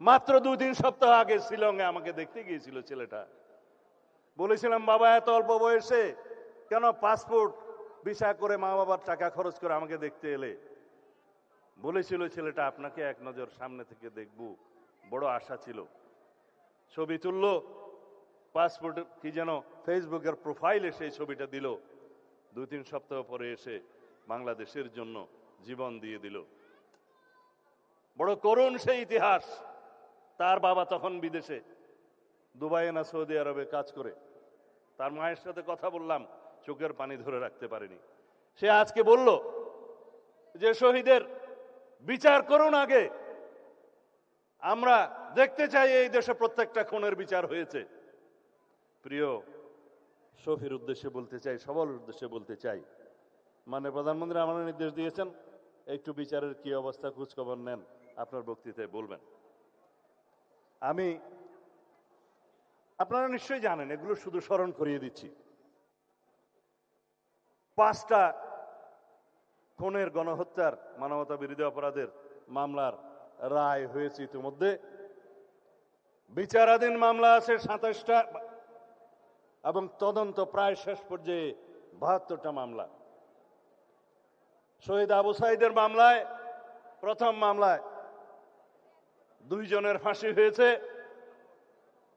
মাত্র 2-3 সপ্তাহ আগে শিলংয়ে আমাকে দেখতে গিয়েছিল ছেলেটা। বলেছিলাম, বাবা এত অল্প বয়সে কেন পাসপোর্ট ভিসা করে মা বাবার টাকা খরচ করে আমাকে দেখতে এলে? বলেছিল ছেলেটা, আপনাকে এক নজর সামনে থেকে দেখব, বড় আশা ছিল। ছবি তুললো, পাসপোর্ট কি যেন ফেসবুকের প্রোফাইলে সেই ছবিটা দিল। 2-3 সপ্তাহ পরে এসে বাংলাদেশের জন্য জীবন দিয়ে দিল। বড় করুণ সেই ইতিহাস। তার বাবা তখন বিদেশে, দুবাইয়ে না সৌদি আরবে কাজ করে। তার মায়ের সাথে কথা বললাম, চোখের পানি ধরে রাখতে পারেনি। সে আজকে বলল যে শহীদের বিচার করুন আগে, আমরা দেখতে চাই এই দেশে প্রত্যেকটা খুনের বিচার হয়েছে। প্রিয় শফির উদ্দেশ্যে বলতে চাই, সবার উদ্দেশ্যে বলতে চাই, মানে প্রধানমন্ত্রী আমার নির্দেশ দিয়েছেন একটু বিচারের কি অবস্থা খোঁজখবর নেন, আপনার বক্তৃতায় বলবেন। আমি আপনারা নিশ্চয়ই জানেন, এগুলো শুধু স্মরণ করিয়ে দিচ্ছি। 5টা খুনের, গণহত্যার, মানবতা বিরোধী অপরাধের মামলার রায় হয়েছে ইতিমধ্যে। বিচারাধীন মামলা আছে 27টা এবং তদন্ত প্রায় শেষ পর্যায়ে 72টা মামলা। শহীদ আবু সাইদের মামলায়, প্রথম মামলায় 2 জনের ফাঁসি হয়েছে।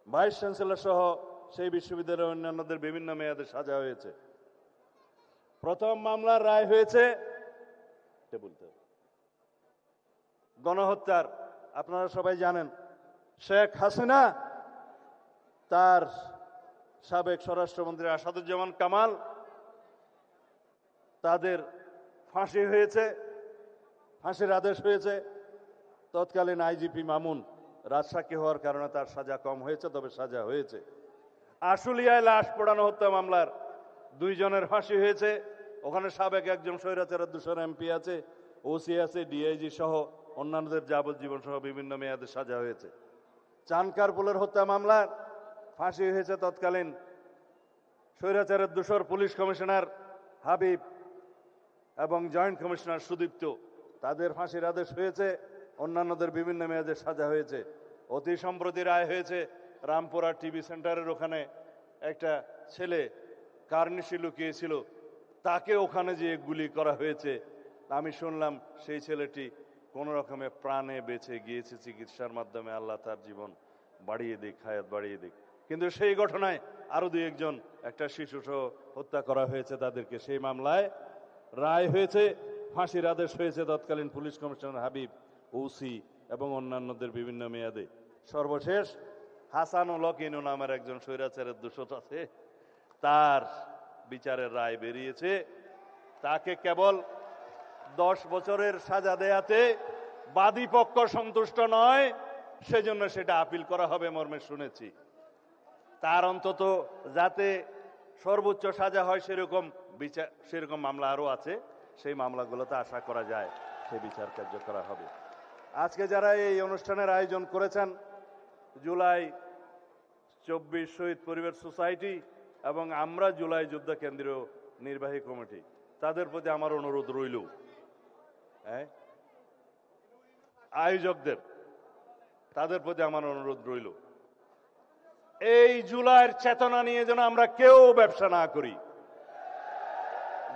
ভাইস চ্যান্সেলর সহ সেই বিশ্ববিদ্যালয়ের অন্যান্যদের বিভিন্ন মেয়াদে সাজা হয়েছে। প্রথম মামলার রায় হয়েছে গণহত্যার। আপনারা সবাই জানেন, শেখ হাসিনা, তার সাবেক স্বরাষ্ট্রমন্ত্রী আসাদুজ্জামান কামাল, তাদের ফাঁসি হয়েছে, ফাঁসির আদেশ হয়েছে। তৎকালীন আইজিপি মামুন রাজসাক্ষী হওয়ার কারণে তার সাজা কম হয়েছে, তবে সাজা হয়েছে। আশুলিয়ায় লাশ পোড়ানো হত্যা মামলার 2 জনের ফাঁসি হয়েছে। ওখানে সাবেক একজন স্বৈরাচারের দূষণ এমপি আছে, ওসি আছে, ডিআইজি সহ অন্যান্যদের যাবজ্জীবন সহ বিভিন্ন মেয়াদে সাজা হয়েছে। চানকারপুলের হত্যা মামলার ফাঁসি হয়েছে তৎকালীন স্বৈরাচারের দূষর পুলিশ কমিশনার হাবিব এবং জয়েন্ট কমিশনার সুদীপ্ত, তাদের ফাঁসির আদেশ হয়েছে। অন্যান্যদের বিভিন্ন মেয়াদে সাজা হয়েছে। অতি সম্প্রতি রায় হয়েছে রামপুরা টিভি সেন্টারের ওখানে একটা ছেলে কার্নিশি লুকিয়েছিল, তাকে ওখানে যে গুলি করা হয়েছে। আমি শুনলাম সেই ছেলেটি কোনো রকমে প্রাণে বেঁচে গিয়েছে চিকিৎসার মাধ্যমে, আল্লাহ তার জীবন বাড়িয়ে দিক, হায়াত বাড়িয়ে দিক। কিন্তু সেই ঘটনায় আরো 2-1 জন, একটা শিশু সহ হত্যা করা হয়েছে তাদেরকে। সেই মামলায় রায় হয়েছে, ফাঁসির আদেশ হয়েছে তৎকালীন পুলিশ কমিশনার হাবিব, ওসি এবং অন্যান্যদের বিভিন্ন মেয়াদে। সর্বশেষ হাসানুল হক ইনু নামের একজন স্বৈরাচারের দোষর আছে, তার বিচারের রায় বেরিয়েছে। তাকে কেবল 10 বছরের সাজা দেয়াতে বাদী পক্ষ সন্তুষ্ট নয়, সেজন্য সেটা আপিল করা হবে মর্মে শুনেছি। তার অন্তত যাতে সর্বোচ্চ সাজা হয় সেরকম বিচার, সেরকম মামলা আরো আছে, সেই মামলাগুলোতে আশা করা যায় সে বিচার কার্য করা হবে। আজকে যারা এই অনুষ্ঠানের আয়োজন করেছেন, জুলাই 24 শহীদ পরিবার সোসাইটি এবং আমরা জুলাই যোদ্ধা কেন্দ্রীয় নির্বাহী কমিটি, তাদের প্রতি আমার অনুরোধ রইল, আয়োজকদের, তাদের প্রতি আমার অনুরোধ রইল, এই জুলাইয়ের চেতনা নিয়ে যেন আমরা কেউ ব্যবসা না করি।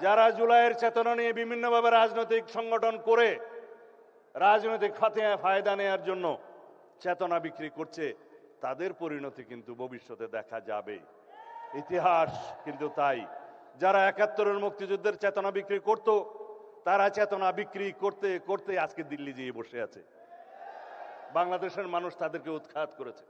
যারা জুলাইয়ের চেতনা নিয়ে বিভিন্নভাবে রাজনৈতিক সংগঠন করে রাজনৈতিক ফায়দা নেয়ার জন্য চেতনা বিক্রি করছে, তাদের পরিণতি কিন্তু ভবিষ্যতে দেখা যাবে। ইতিহাস কিন্তু তাই। যারা 71-এর মুক্তিযুদ্ধের চেতনা বিক্রি করত, তারা চেতনা বিক্রি করতে করতে আজকে দিল্লি যেয়ে বসে আছে। বাংলাদেশের মানুষ তাদেরকে উৎখাত করেছে।